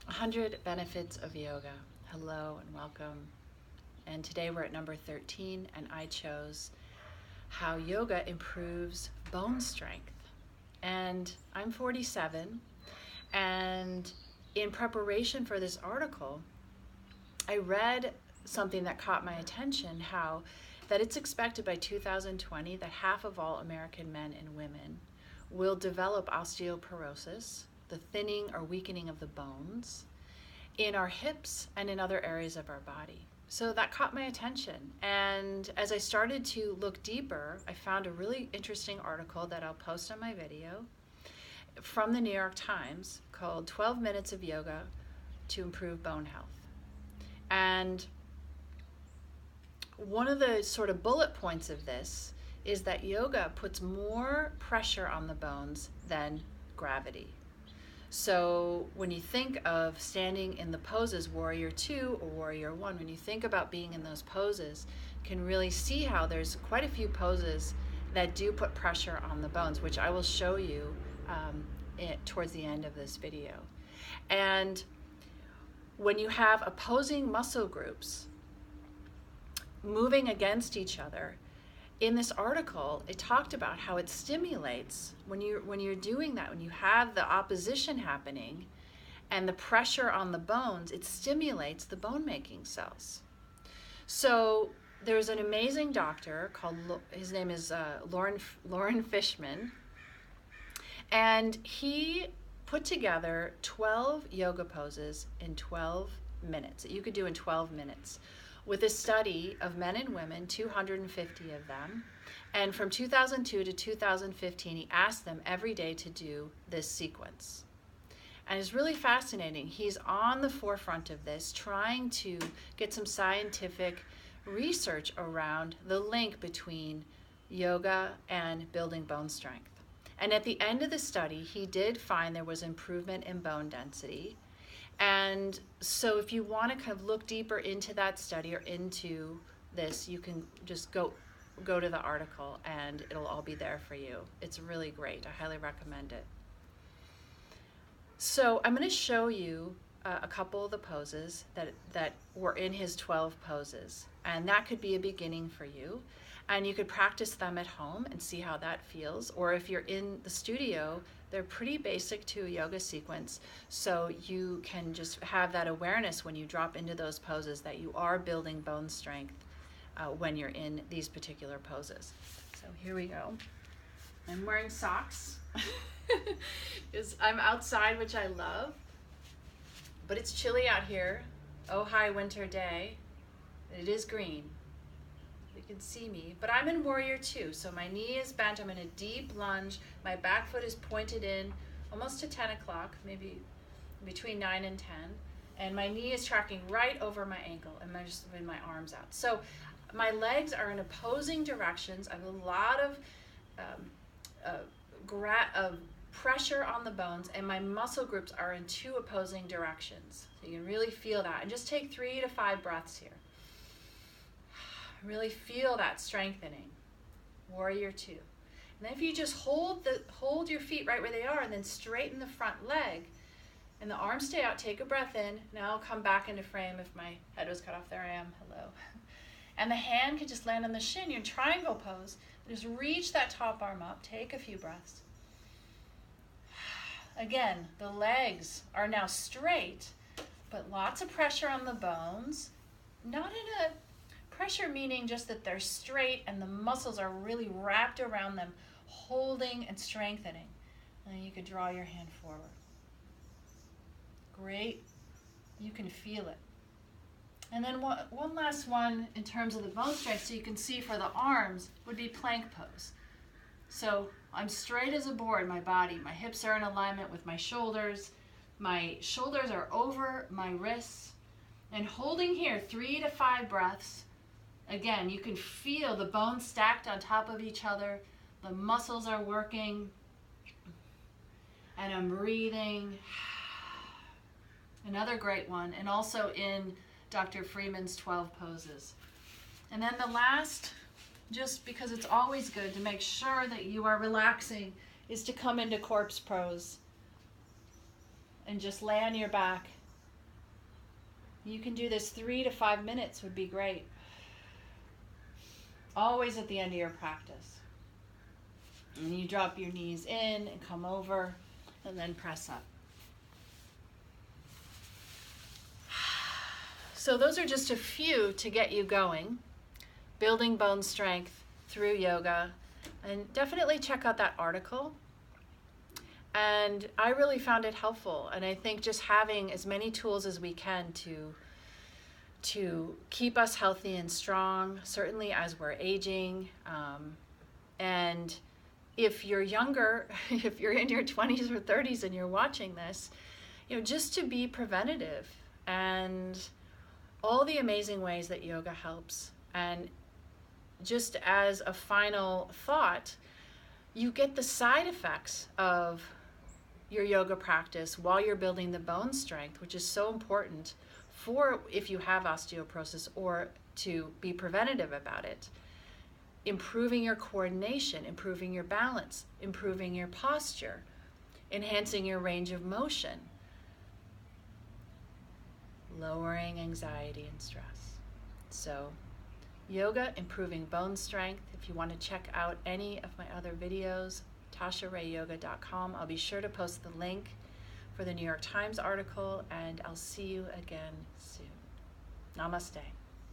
100 benefits of yoga. Hello and welcome. And today we're at number 13, and I chose how yoga improves bone strength. And I'm 47, and in preparation for this article, I read something that caught my attention, that it's expected by 2020 that half of all American men and women will develop osteoporosis, the thinning or weakening of the bones, in our hips and in other areas of our body. So that caught my attention. And as I started to look deeper, I found a really interesting article that I'll post on my video from the New York Times called 12 Minutes of Yoga to Improve Bone Health. And one of the sort of bullet points of this is that yoga puts more pressure on the bones than gravity. So when you think of standing in the poses, Warrior 2 or Warrior 1, when you think about being in those poses, you can really see how there's quite a few poses that do put pressure on the bones, which I will show you towards the end of this video. And when you have opposing muscle groups moving against each other, in this article, it talked about how it stimulates when you're doing that, when you have the opposition happening and the pressure on the bones, it stimulates the bone-making cells. So there's an amazing doctor his name is Lauren Fishman, and he put together 12 yoga poses in 12 minutes that you could do in 12 minutes. With a study of men and women, 250 of them. And from 2002 to 2015, he asked them every day to do this sequence. And it's really fascinating. He's on the forefront of this, trying to get some scientific research around the link between yoga and building bone strength. And at the end of the study, he did find there was improvement in bone density. And so if you want to kind of look deeper into that study or into this, you can just go to the article and it'll all be there for you. It's really great. I highly recommend it. So I'm going to show you a couple of the poses that were in his 12 poses. And that could be a beginning for you. And you could practice them at home and see how that feels. Or if you're in the studio, they're pretty basic to a yoga sequence, so you can just have that awareness when you drop into those poses that you are building bone strength when you're in these particular poses. So here we go. I'm wearing socks because I'm outside, which I love, but it's chilly out here. Ojai winter day. It is green. You can see me, but I'm in Warrior 2, so my knee is bent. I'm in a deep lunge. My back foot is pointed in almost to 10 o'clock, maybe between 9 and 10, and my knee is tracking right over my ankle, and I'm just with my arms out. So my legs are in opposing directions. I have a lot of pressure on the bones, and my muscle groups are in two opposing directions. So you can really feel that, and just take 3 to 5 breaths here. Really feel that strengthening. Warrior 2. And then if you just hold your feet right where they are and then straighten the front leg and the arms stay out, take a breath in. Now I'll come back into frame. If my head was cut off, there I am. Hello. And the hand can just land on the shin. You're in triangle pose. Just reach that top arm up. Take a few breaths. Again, the legs are now straight, but lots of pressure on the bones. Not in a pressure meaning just that they're straight and the muscles are really wrapped around them, holding and strengthening. And then you could draw your hand forward. Great. You can feel it. And then one last one in terms of the bone strength, so you can see for the arms, would be plank pose. So I'm straight as a board, my body. My hips are in alignment with my shoulders. My shoulders are over my wrists. And holding here 3 to 5 breaths. Again, you can feel the bones stacked on top of each other. The muscles are working. And I'm breathing. Another great one. And also in Dr. Freeman's 12 poses. And then the last, just because it's always good to make sure that you are relaxing, is to come into corpse pose. And just lay on your back You can do this 3 to 5 minutes would be great. Always at the end of your practice. And you drop your knees in and come over and then press up. So those are just a few to get you going. Building bone strength through yoga. And definitely check out that article. And I really found it helpful. And I think just having as many tools as we can to keep us healthy and strong, certainly as we're aging. And if you're younger, if you're in your 20s or 30s and you're watching this, just to be preventative and all the amazing ways that yoga helps. And just as a final thought, you get the side effects of your yoga practice while you're building the bone strength, which is so important for if you have osteoporosis or to be preventative about it. Improving your coordination, improving your balance, improving your posture, enhancing your range of motion, lowering anxiety and stress. So yoga, improving bone strength. If you want to check out any of my other videos, tasharayyoga.com. I'll be sure to post the link for the New York Times article, and I'll see you again soon. Namaste.